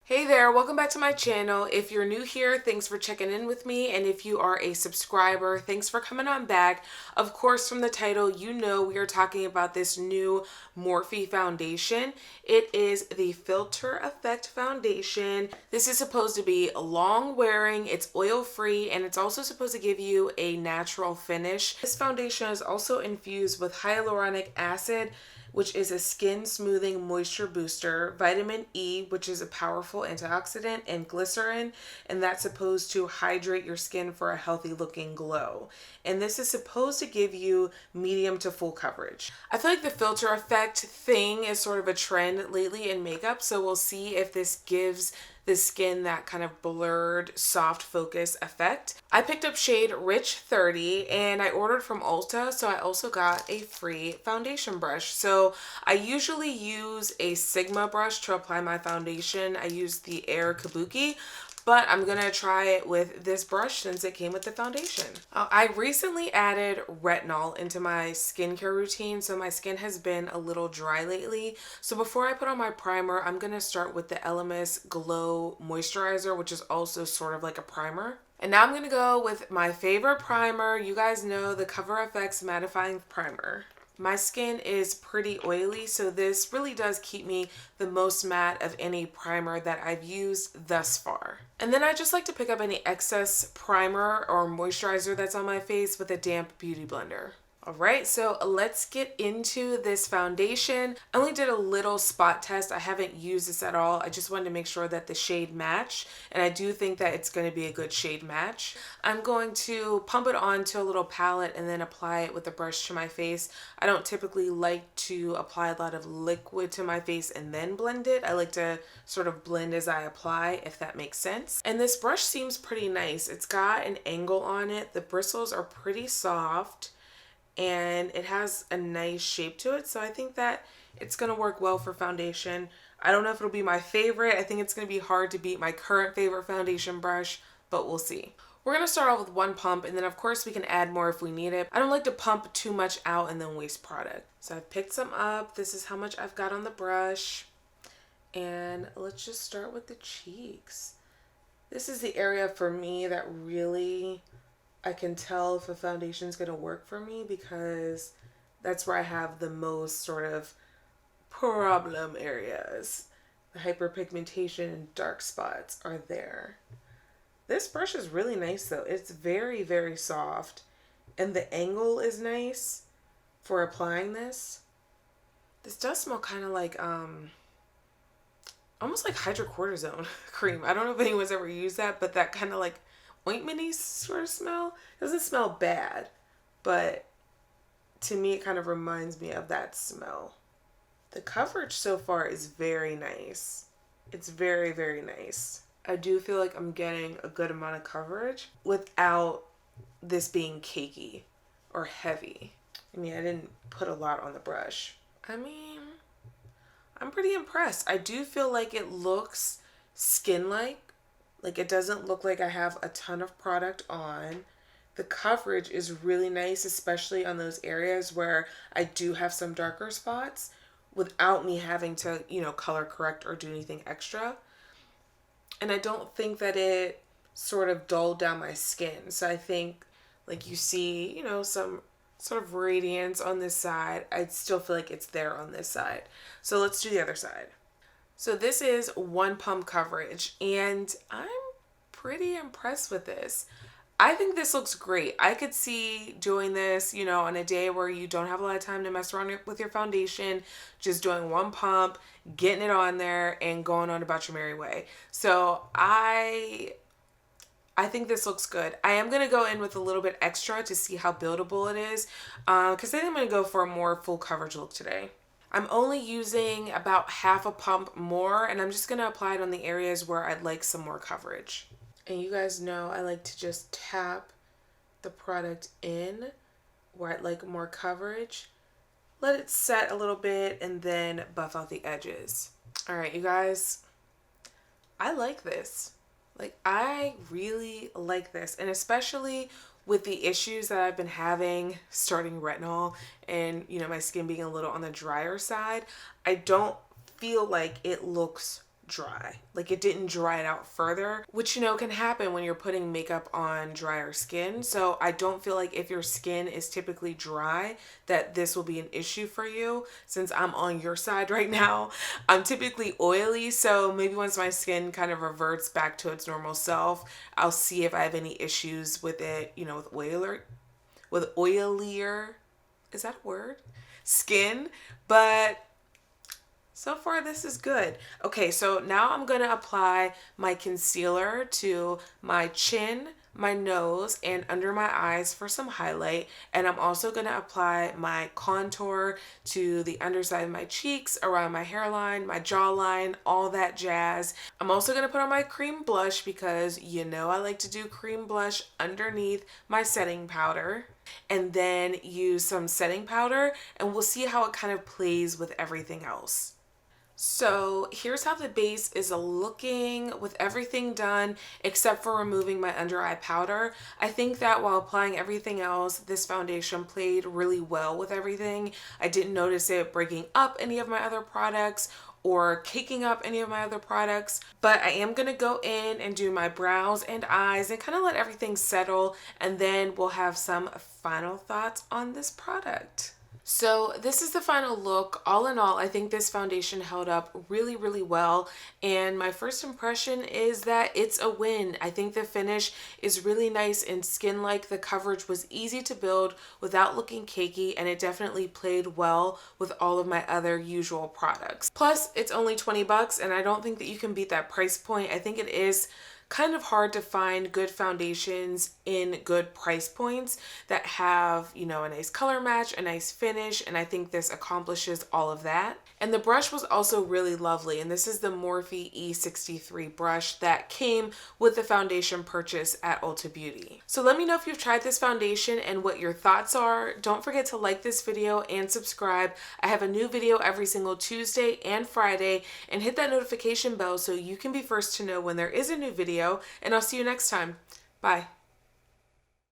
Hey there, welcome back to my channel. If you're new here, thanks for checking in with me. And if you are a subscriber, thanks for coming on back. Of course, from the title, you know we are talking about this new Morphe foundation. It is the Filter Effect foundation. This is supposed to be long wearing, it's oil free, and it's also supposed to give you a natural finish. This foundation is also infused with hyaluronic acid, which is a skin smoothing moisture booster, vitamin E, which is a powerful antioxidant, and glycerin, and that's supposed to hydrate your skin for a healthy looking glow. And this is supposed to give you medium to full coverage. I feel like the filter effect thing is sort of a trend lately in makeup, so we'll see if this gives the skin that kind of blurred, soft focus effect. I picked up shade Rich 30 and I ordered from Ulta, so I also got a free foundation brush. So I usually use a Sigma brush to apply my foundation. I use the Air Kabuki, but I'm gonna try it with this brush since it came with the foundation. I recently added retinol into my skincare routine, so my skin has been a little dry lately. So before I put on my primer, I'm gonna start with the Elemis Glow Moisturizer, which is also sort of like a primer. And now I'm gonna go with my favorite primer. You guys know the Cover FX Mattifying Primer. My skin is pretty oily, so this really does keep me the most matte of any primer that I've used thus far. And then I just like to pick up any excess primer or moisturizer that's on my face with a damp beauty blender. All right, so let's get into this foundation. I only did a little spot test. I haven't used this at all. I just wanted to make sure that the shade matched, and I do think that it's going to be a good shade match. I'm going to pump it onto a little palette and then apply it with a brush to my face. I don't typically like to apply a lot of liquid to my face and then blend it. I like to sort of blend as I apply, if that makes sense. And this brush seems pretty nice. It's got an angle on it. The bristles are pretty soft, and it has a nice shape to it, so I think that it's going to work well for foundation. I don't know if it'll be my favorite. I think it's going to be hard to beat my current favorite foundation brush, but we'll see. We're going to start off with one pump, and then of course we can add more if we need it. I don't like to pump too much out and then waste product. So I've picked some up. This is how much I've got on the brush. And let's just start with the cheeks. This is the area for me that really I can tell if a foundation is going to work for me, because that's where I have the most sort of problem areas. The hyperpigmentation and dark spots are there. This brush is really nice though. It's very, very soft, and the angle is nice for applying this. This does smell kind of like almost like hydrocortisone cream. I don't know if anyone's ever used that, but that kind of like ointment-y sort of smell. It doesn't smell bad, but to me it kind of reminds me of that smell. The coverage so far is very nice. It's very, very nice. I do feel like I'm getting a good amount of coverage without this being cakey or heavy. I mean, I didn't put a lot on the brush. I mean, I'm pretty impressed. I do feel like it looks skin-like. Like, it doesn't look like I have a ton of product on. The coverage is really nice, especially on those areas where I do have some darker spots, without me having to, color correct or do anything extra. And I don't think that it sort of dulled down my skin. So I think, like, you see, some sort of radiance on this side. I still feel like it's there on this side. So let's do the other side. So this is one pump coverage, and I'm pretty impressed with this. I think this looks great. I could see doing this, on a day where you don't have a lot of time to mess around with your foundation, just doing one pump, getting it on there, and going on about your merry way. So I think this looks good. I am going to go in with a little bit extra to see how buildable it is, because I think I'm going to go for a more full coverage look today. I'm only using about half a pump more, and I'm just going to apply it on the areas where I'd like some more coverage. And you guys know I like to just tap the product in where I'd like more coverage. Let it set a little bit and then buff out the edges. All right, you guys, I like this. Like, I really like this, and especially with the issues that I've been having starting retinol and, my skin being a little on the drier side, I don't feel like it looks dry. Like it didn't dry it out further, which you know can happen when you're putting makeup on drier skin. So I don't feel like if your skin is typically dry that this will be an issue for you, since I'm on your side right now. I'm typically oily, so maybe once my skin kind of reverts back to its normal self, I'll see if I have any issues with it, you know, with oilier, is that a word? Skin. But so far, this is good. Okay, so now I'm going to apply my concealer to my chin, my nose, and under my eyes for some highlight. And I'm also going to apply my contour to the underside of my cheeks, around my hairline, my jawline, all that jazz. I'm also going to put on my cream blush because you know I like to do cream blush underneath my setting powder. And then use some setting powder, and we'll see how it kind of plays with everything else. So here's how the base is looking with everything done except for removing my under eye powder. I think that while applying everything else, this foundation played really well with everything. I didn't notice it breaking up any of my other products or caking up any of my other products, but I am gonna go in and do my brows and eyes and kind of let everything settle, and then we'll have some final thoughts on this product. So this is the final look. All in all, I think this foundation held up really, really well. And my first impression is that it's a win. I think the finish is really nice and skin-like. The coverage was easy to build without looking cakey, and it definitely played well with all of my other usual products. Plus, it's only 20 bucks, and I don't think that you can beat that price point. I think it is kind of hard to find good foundations in good price points that have, you know, a nice color match, a nice finish, and I think this accomplishes all of that. And the brush was also really lovely, and this is the Morphe E63 brush that came with the foundation purchase at Ulta Beauty. So let me know if you've tried this foundation and what your thoughts are. Don't forget to like this video and subscribe. I have a new video every single Tuesday and Friday, and hit that notification bell so you can be first to know when there is a new video, and I'll see you next time. Bye.